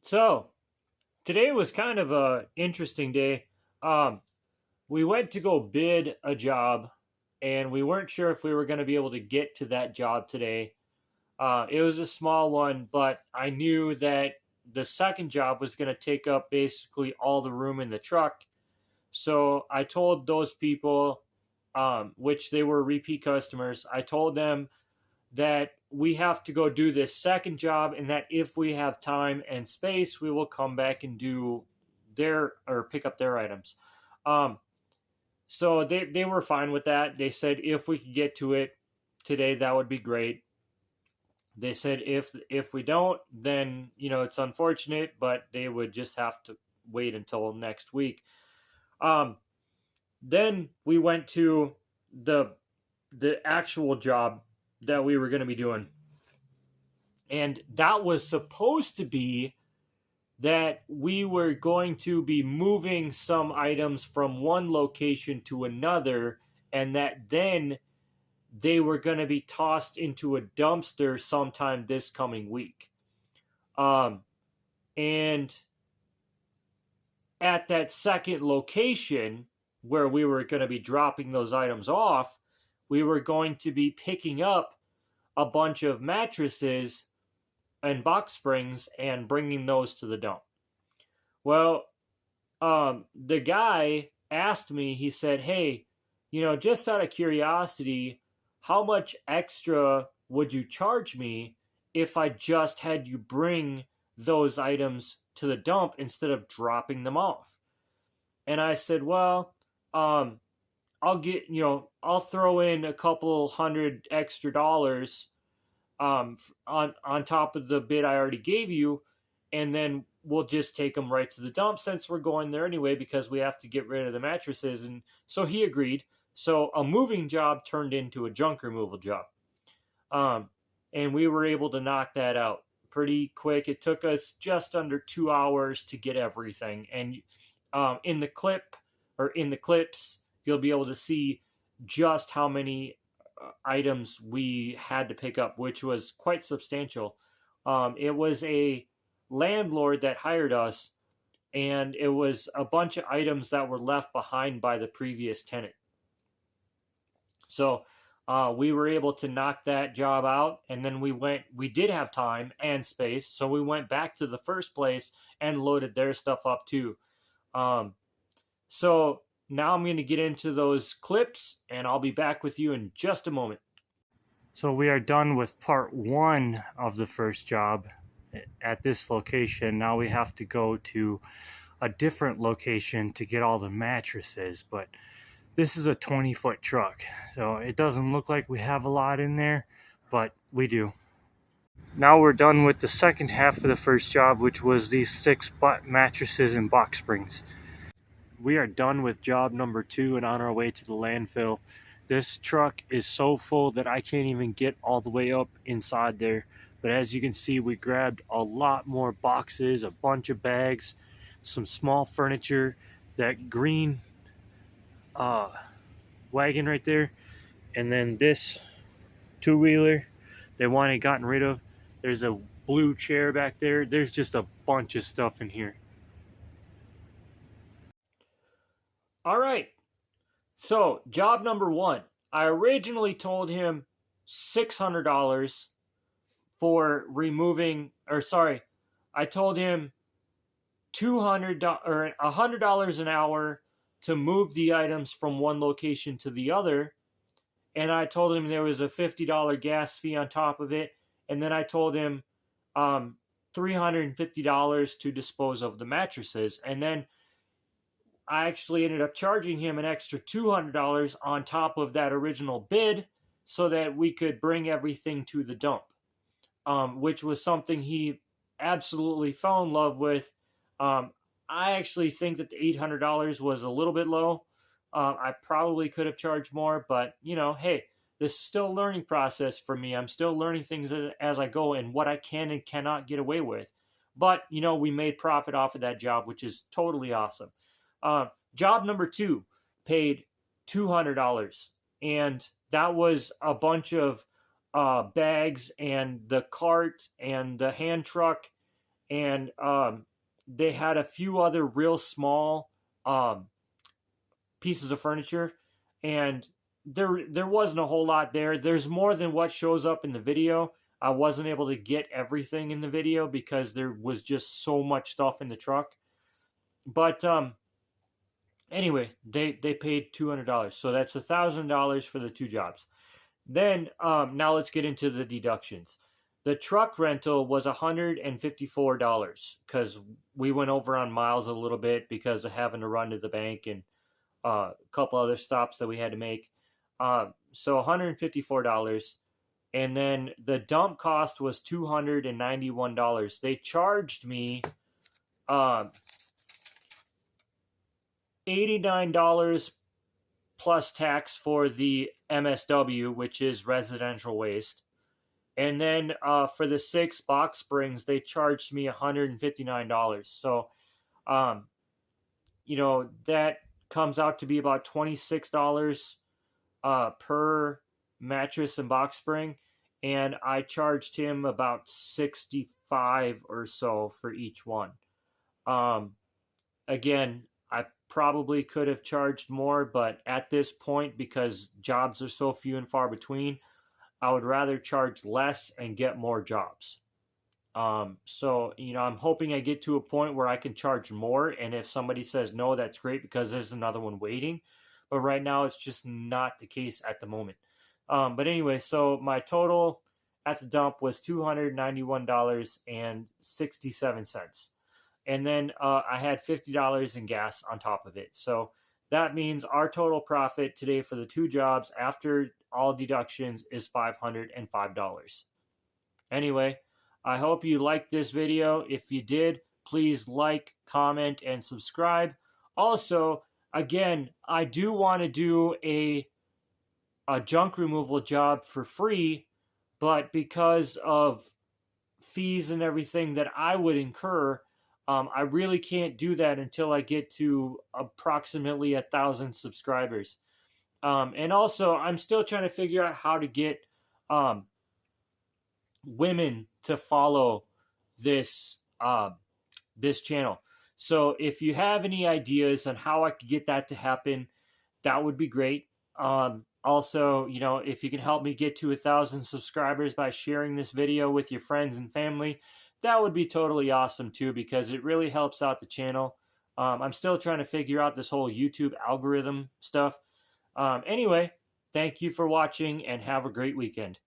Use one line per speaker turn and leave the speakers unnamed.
So today was kind of a interesting day. Um, we went to go bid a job, and we weren't sure if we were going to be able to get to that job today. It was a small one, but I knew that the second job was going to take up basically all the room in the truck. So I told those people, which they were repeat customers, I told them that we have to go do this second job, and that if we have time and space, we will come back and do their or pick up their items. Um, so they were fine with that. They said if we could get to it today, that would be great. They said if we don't, then it's unfortunate, but they would just have to wait until next week. Um, then we went to the the actual job that we were going to be doing. And that was supposed to be that we were going to be moving some items from one location to another, and that then they were going to be tossed into a dumpster sometime this coming week. Um, and at that second location where we were going to be dropping those items off, we were going to be picking up a bunch of mattresses and box springs and bringing those to the dump. Well, the guy asked me, he said, hey, just out of curiosity, how much extra would you charge me if I just had you bring those items to the dump instead of dropping them off? And I said, well, I'll I'll throw in a couple hundred extra dollars on top of the bid I already gave you, and then we'll just take them right to the dump since we're going there anyway because we have to get rid of the mattresses. And so he agreed. So a moving job turned into a junk removal job, um, and we were able to knock that out pretty quick. It took us just under 2 hours to get everything, and in the clips, you'll be able to see just how many items we had to pick up, which was quite substantial. It was a landlord that hired us, and it was a bunch of items that were left behind by the previous tenant. So we were able to knock that job out, and then we did have time and space, so we went back to the first place and loaded their stuff up too. So now I'm going to get into those clips, and I'll be back with you in just a moment. So we are done with part one of the first job at this location. Now we have to go to a different location to get all the mattresses, but this is a 20-foot truck, so it doesn't look like we have a lot in there, but we do. Now we're done with the second half of the first job, which was these 6 mattresses and box springs. We are done with job number 2 and on our way to the landfill. This truck is so full that I can't even get all the way up inside there. But as you can see, we grabbed a lot more boxes, a bunch of bags, some small furniture, that green wagon right there, and then this two-wheeler they wanted gotten rid of. There's a blue chair back there. There's just a bunch of stuff in here. All right. So, job number 1. I originally told him $600 for removing, I told him $200 or $100 an hour to move the items from one location to the other. And I told him there was a $50 gas fee on top of it. And then I told him $350 to dispose of the mattresses. And then I actually ended up charging him an extra $200 on top of that original bid so that we could bring everything to the dump, which was something he absolutely fell in love with. I actually think that the $800 was a little bit low. I probably could have charged more, but, hey, this is still a learning process for me. I'm still learning things as I go and what I can and cannot get away with. But, we made profit off of that job, which is totally awesome. Job number 2 paid $200, and that was a bunch of bags and the cart and the hand truck and they had a few other real small pieces of furniture, and there wasn't a whole lot there. There's more than what shows up in the video. I wasn't able to get everything in the video because there was just so much stuff in the truck. But anyway, they paid $200, so that's $1,000 for the 2 jobs. Then now let's get into the deductions. The truck rental was $154 because we went over on miles a little bit because of having to run to the bank and a couple other stops that we had to make. So $154. And then the dump cost was $291. They charged me $89 plus tax for the MSW, which is residential waste. And then for the 6 box springs, they charged me $159. So, that comes out to be about $26 per mattress and box spring. And I charged him about $65 or so for each one. Again, I probably could have charged more, but at this point, because jobs are so few and far between, I would rather charge less and get more jobs. So, I'm hoping I get to a point where I can charge more. And if somebody says no, that's great because there's another one waiting. But right now, it's just not the case at the moment. But anyway, so my total at the dump was $291.67. And then I had $50 in gas on top of it. So that means our total profit today for the 2 jobs after all deductions is $505. Anyway, I hope you liked this video. If you did, please like, comment, and subscribe. Also, again, I do want to do a junk removal job for free, but because of fees and everything that I would incur, I really can't do that until I get to approximately 1,000 subscribers. And also, I'm still trying to figure out how to get women to follow this this channel. So if you have any ideas on how I could get that to happen, that would be great. Also, if you can help me get to 1,000 subscribers by sharing this video with your friends and family, that would be totally awesome too, because it really helps out the channel. I'm still trying to figure out this whole YouTube algorithm stuff. Anyway, thank you for watching and have a great weekend.